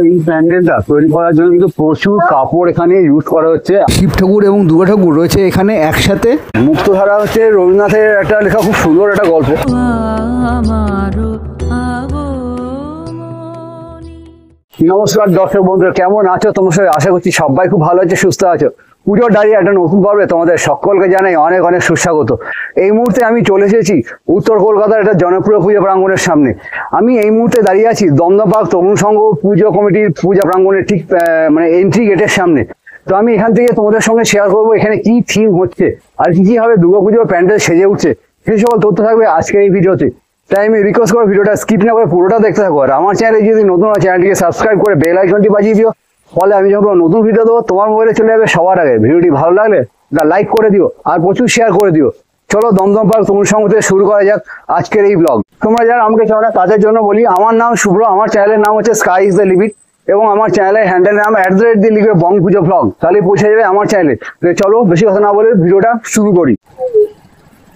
এই প্যান্ডেলটা তৈরি করার জন্য কিন্তু প্রচুর কাপড় এখানে ইউজ করা হচ্ছে। শিব ঠাকুর এবং দুর্গা ঠাকুর রয়েছে এখানে একসাথে। মুক্তধারা হচ্ছে রবীন্দ্রনাথের একটা লেখা খুব সুন্দর একটা গল্প। নমস্কার দর্শক বন্ধুরা, কেমন আছো? তোমার সাথে আশা করছি সবাই খুব ভালো আছে, সুস্থ আছো। পুজোর দাঁড়িয়ে একটা নতুন পর্বে তোমাদের সকলকে জানাই অনেক অনেক সুস্বাগত। এই মুহূর্তে আমি চলে এসেছি উত্তর কলকাতার একটা জনপ্রিয় পূজা প্রাঙ্গণের সামনে। আমি এই মুহূর্তে দাঁড়িয়ে আছি দমদম পার্ক তরুণ সংঘ পুজো কমিটির পূজা প্রাঙ্গণের ঠিক মানে এন্ট্রি গেটের সামনে। তো আমি এখান থেকে তোমাদের সঙ্গে শেয়ার করবো এখানে কি থিম হচ্ছে আর কি ভাবে দুর্গাপুজোর প্যান্ডেল সেজে উঠছে, সেই সকল তথ্য থাকবে আজকের এই ভিডিওতে। তাই আমি রিকোয়েস্ট করবো ভিডিওটা স্কিপ না করে পুরোটা দেখতে থাকো। আর আমার চ্যানেলে যদি নতুন হয় চ্যানেলটিকে সাবস্ক্রাইব করে বেল আইকনটি বাজিয়ে দিও, ফলে আমি যখন নতুন ভিডিও দেবো তোমার মোবাইলে চলে যাবে সবার আগে। ভিডিওটি ভালো লাগলে লাইক করে দিও আর প্রচুর শেয়ার করে দিও। চলো দমদম পার্ক তরুণ সংঘ থেকে শুরু করা যাক আজকের এই ব্লগ। তোমরা যারা আমাকে চেনো না তাদের জন্য বলি, আমার নাম শুভ্র, আমার চ্যানেলের নাম হচ্ছে স্কাই ইজ দ্য লিমিট এবং আমার চ্যানেলের হ্যান্ডেল নাম @দিয়ে লিখবে বং পুজো ব্লগ, তাহলে পৌঁছে যাবে আমার চ্যানেলে। চলো বেশি কথা না বলে ভিডিওটা শুরু করি।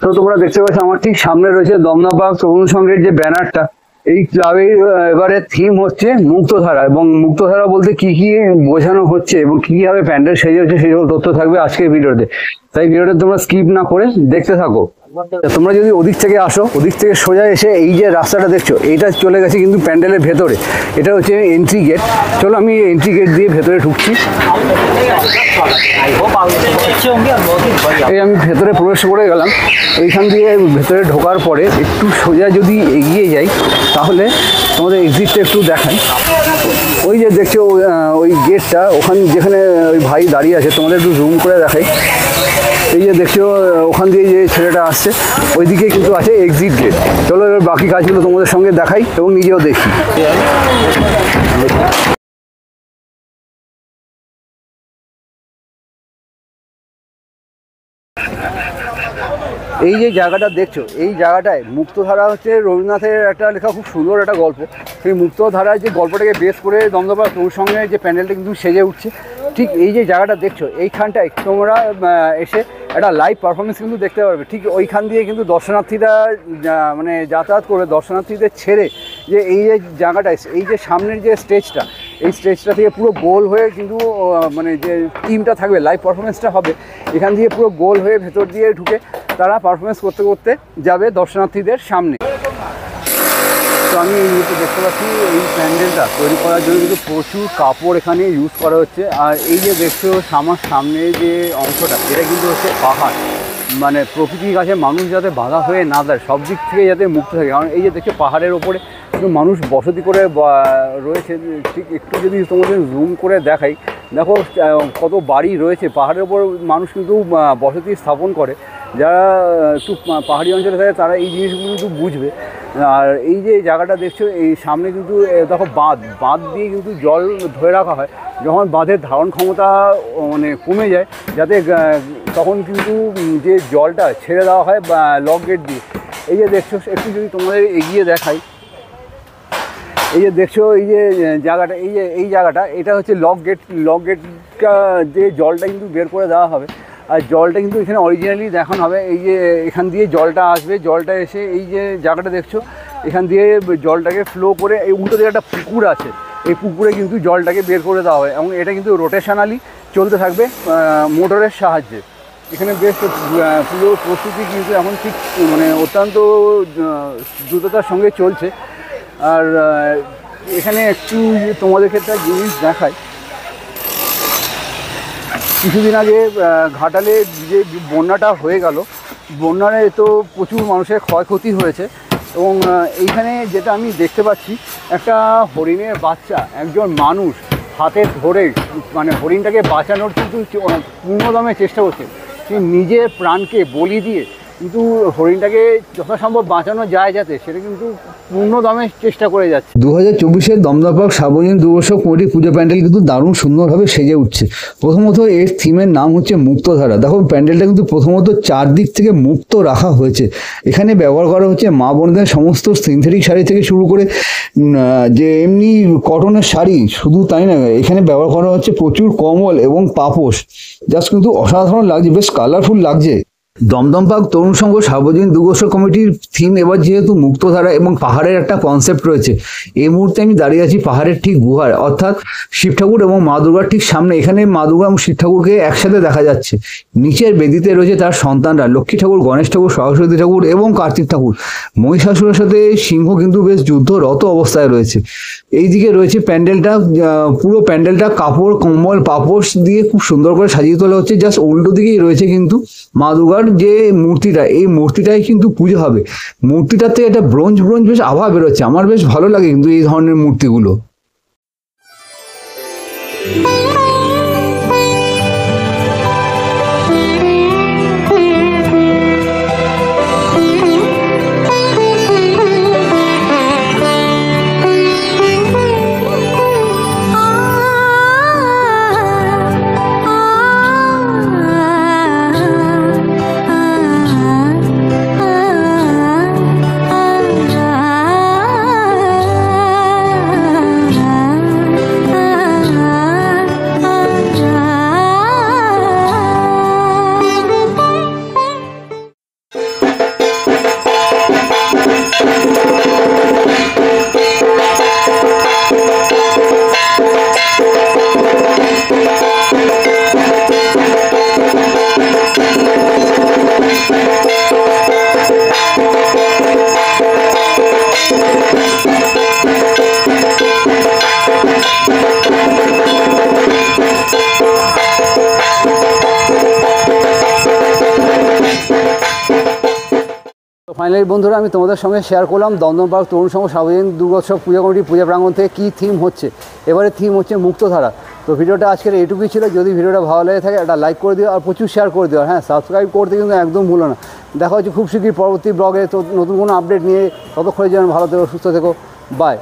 তো তোমরা দেখতে পাচ্ছ আমার ঠিক সামনে রয়েছে দমদম পার্ক তরুণ সংঘের যে ব্যানারটা। এই ক্লাবের এবারে থিম হচ্ছে মুক্তধারা, এবং মুক্তধারা বলতে কি কি বোঝানো হচ্ছে এবং কি কিভাবে প্যান্ডেল সেজে হচ্ছে সেই সব তথ্য থাকবে আজকের ভিডিওতে। তাই ভিডিওটা তোমরা স্কিপ না করে দেখতে থাকো। তোমরা যদি ওদিক থেকে আসো, ওদিক থেকে সোজা এসে এই যে রাস্তাটা দেখছো এইটা চলে গেছে কিন্তু প্যান্ডেলের ভেতরে। এটা হচ্ছে এন্ট্রি গেট। চলো আমি এন্ট্রি গেট দিয়ে ভেতরে ঢুকছি। এই আমি ভেতরে প্রবেশ করে গেলাম। এইখান দিয়ে ভেতরে ঢোকার পরে একটু সোজা যদি এগিয়ে যাই তাহলে তোমাদের এক্সিটটা একটু দেখাই। ওই যে দেখছো ওই গেটটা, ওখানে যেখানে ওই ভাই দাঁড়িয়ে আছে তোমাদের একটু জুম করে দেখাই। এই যে দেখছো ওখান দিয়ে যে ছেলেটা আসছে ওইদিকে কিন্তু আছে এক্সিট গেট। চলো এবার বাকি কাজগুলো তোমাদের সঙ্গে দেখাই এবং নিজেও দেখি। এই যে জায়গাটা দেখছো, এই জায়গাটায় মুক্তধারা হচ্ছে রবীন্দ্রনাথের একটা লেখা খুব সুন্দর একটা গল্প। সেই মুক্তধারায় যে গল্পটাকে বেস করে দমদম পার্ক তরুণ সংঘের যে প্যান্ডেলটা কিন্তু সেজে উঠছে। ঠিক এই যে জায়গাটা দেখছো এইখানটায় তোমরা এসে একটা লাইভ পারফরমেন্স কিন্তু দেখতে পারবে। ঠিক ওইখান দিয়ে কিন্তু দর্শনার্থীরা মানে যাতায়াত করবে, দর্শনার্থীদের ছেড়ে যে এই যে জায়গাটায় এই যে সামনের যে স্টেজটা, এই স্টেজটা থেকে পুরো গোল হয়ে কিন্তু মানে যে টিমটা থাকবে, লাইভ পারফরমেন্সটা হবে, এখান দিয়ে পুরো গোল হয়ে ভেতর দিয়ে ঢুকে তারা পারফরমেন্স করতে করতে যাবে দর্শনার্থীদের সামনে। তো আমি এই মুহূর্তে দেখতে পাচ্ছি এই প্যান্ডেলটা তৈরি করার জন্য কিন্তু প্রচুর কাপড় এখানে ইউজ করা হচ্ছে। আর এই যে দেখছো আমার সামনে যে অংশটা, এটা কিন্তু হচ্ছে পাহাড়, মানে প্রকৃতির কাছে মানুষ যাতে বাধা হয়ে না দেয়, সব দিক থেকে যাতে মুক্ত থাকে। কারণ এই যে দেখছো পাহাড়ের ওপরে কিন্তু মানুষ বসতি করে রয়েছে। ঠিক একটু যদি তোমাদের জুম করে দেখাই, দেখো কত বাড়ি রয়েছে পাহাড়ের ওপর, মানুষ কিন্তু বসতি স্থাপন করে। যারা একটু পাহাড়ি অঞ্চলে থাকে তারা এই জিনিসগুলো কিন্তু বুঝবে। আর এই যে জায়গাটা দেখছো এই সামনে কিন্তু দেখো বাঁধ দিয়ে কিন্তু জল ধরে রাখা হয়। যখন বাঁধের ধারণ ক্ষমতা মানে কমে যায় যাতে তখন কিন্তু যে জলটা ছেড়ে দেওয়া হয় লক গেট দিয়ে। এই যে দেখছো একটু যদি তোমাদের এগিয়ে দেখাই, এই যে দেখছো এই যে জায়গাটা, এই জায়গাটা এটা হচ্ছে লক গেটটা যে জলটা কিন্তু বের করে দেওয়া হবে। আর জলটা কিন্তু এখানে অরিজিনালি দেখানো হবে। এই যে এখান দিয়ে জলটা আসবে, জলটা এসে এই যে জায়গাটা দেখছো এখান দিয়ে জলটাকে ফ্লো করে এই উল্টো দিকে একটা পুকুর আছে, এই পুকুরে কিন্তু জলটাকে বের করে দেওয়া হয় এবং এটা কিন্তু রোটেশনালি চলতে থাকবে মোটরের সাহায্যে। এখানে বেশ পুরো প্রস্তুতি কিন্তু এখন ঠিক মানে অত্যন্ত দ্রুততার সঙ্গে চলছে। আর এখানে একটু তোমাদের ক্ষেত্রে জিনিস দেখায়, কিছুদিন আগে ঘাটালে যে বন্যাটা হয়ে গেল, বন্যায় তো প্রচুর মানুষের ক্ষয়ক্ষতি হয়েছে। এবং এইখানে যেটা আমি দেখতে পাচ্ছি, একটা হরিণের বাচ্চা একজন মানুষ হাতে ধরে মানে হরিণটাকে বাঁচানোর কিন্তু পূর্ণদমে চেষ্টা করছে। সে নিজের প্রাণকে বলি দিয়ে কিন্তু হরিণটাকে যথাসম্ভব বাঁচানো যায় যাতে, সেটা কিন্তু পূর্ণদমে চেষ্টা করে যাচ্ছে। 2024-এর দমদম পার্ক সার্বজনীন দুর্গোৎসব কমিটির পুজো প্যান্ডেল কিন্তু দারুণ সুন্দরভাবে সেজে উঠছে। প্রথমত এর থিমের নাম হচ্ছে মুক্তধারা। দেখো প্যান্ডেলটা কিন্তু প্রথমত চারদিক থেকে মুক্ত রাখা হয়েছে। এখানে ব্যবহার করা হচ্ছে মা বোনদের সমস্ত সিনথেটিক শাড়ি থেকে শুরু করে যে এমনি কটনের শাড়ি, শুধু তাই না, এখানে ব্যবহার করা হচ্ছে প্রচুর কম্বল এবং পাপোশ। জাস্ট কিন্তু অসাধারণ লাগছে, বেশ কালারফুল লাগছে। দমদম পার্ক তরুণ সংঘ সার্বজনীন দুর্গোৎসব কমিটির থিম এবার যেহেতু মুক্তধারা এবং পাহাড়ের একটা কনসেপ্ট রয়েছে। এই মুহূর্তে আমি দাঁড়িয়ে আছি পাহাড়ের ঠিক গুহার, অর্থাৎ শিব ঠাকুর এবং মা দুর্গার ঠিক সামনে। এখানে মা দুর্গা এবং শিব ঠাকুরকে একসাথে দেখা যাচ্ছে। নিচের বেদিতে রয়েছে তার সন্তানরা লক্ষ্মী ঠাকুর, গণেশ ঠাকুর, সরস্বতী ঠাকুর এবং কার্তিক ঠাকুর। মহিষাসুরের সাথে সিংহ কিন্তু বেশ যুদ্ধরত অবস্থায় রয়েছে। এইদিকে রয়েছে প্যান্ডেলটা, পুরো প্যান্ডেলটা কাপড়, কম্বল, পাপোশ দিয়ে খুব সুন্দর করে সাজিয়ে তোলা হচ্ছে। জাস্ট উল্টো দিকেই রয়েছে কিন্তু মা দুর্গার যে মূর্তিটা, এই মূর্তিটাই কিন্তু পুজো হবে। মূর্তিটার থেকে একটা ব্রোঞ্জ বেশ আভা বেরোচ্ছে। আমার বেশ ভালো লাগে কিন্তু এই ধরনের মূর্তিগুলো। ফাইনালি বন্ধুরা, আমি তোমাদের সঙ্গে শেয়ার করলাম দমদম পার্ক তরুণ সংঘ সার্বজনীন দুর্গোৎসব পূজা কমিটি পূজা প্রাঙ্গণ থেকে কী থিম হচ্ছে। এবারে থিম হচ্ছে মুক্তধারা। তো ভিডিওটা আজকের এইটুকুই ছিল। যদি ভিডিওটা ভালো লেগে থাকে একটা লাইক করে দিও আর প্রচুর শেয়ার করে দিও। হ্যাঁ, সাবস্ক্রাইব করতে কিন্তু একদম ভুলো না। দেখা হচ্ছে খুব শীঘ্রই পরবর্তী ব্লগে তো নতুন কোনো আপডেট নিয়ে। ততক্ষণের জন্য ভালো থেকো, সুস্থ থেকো, বাই।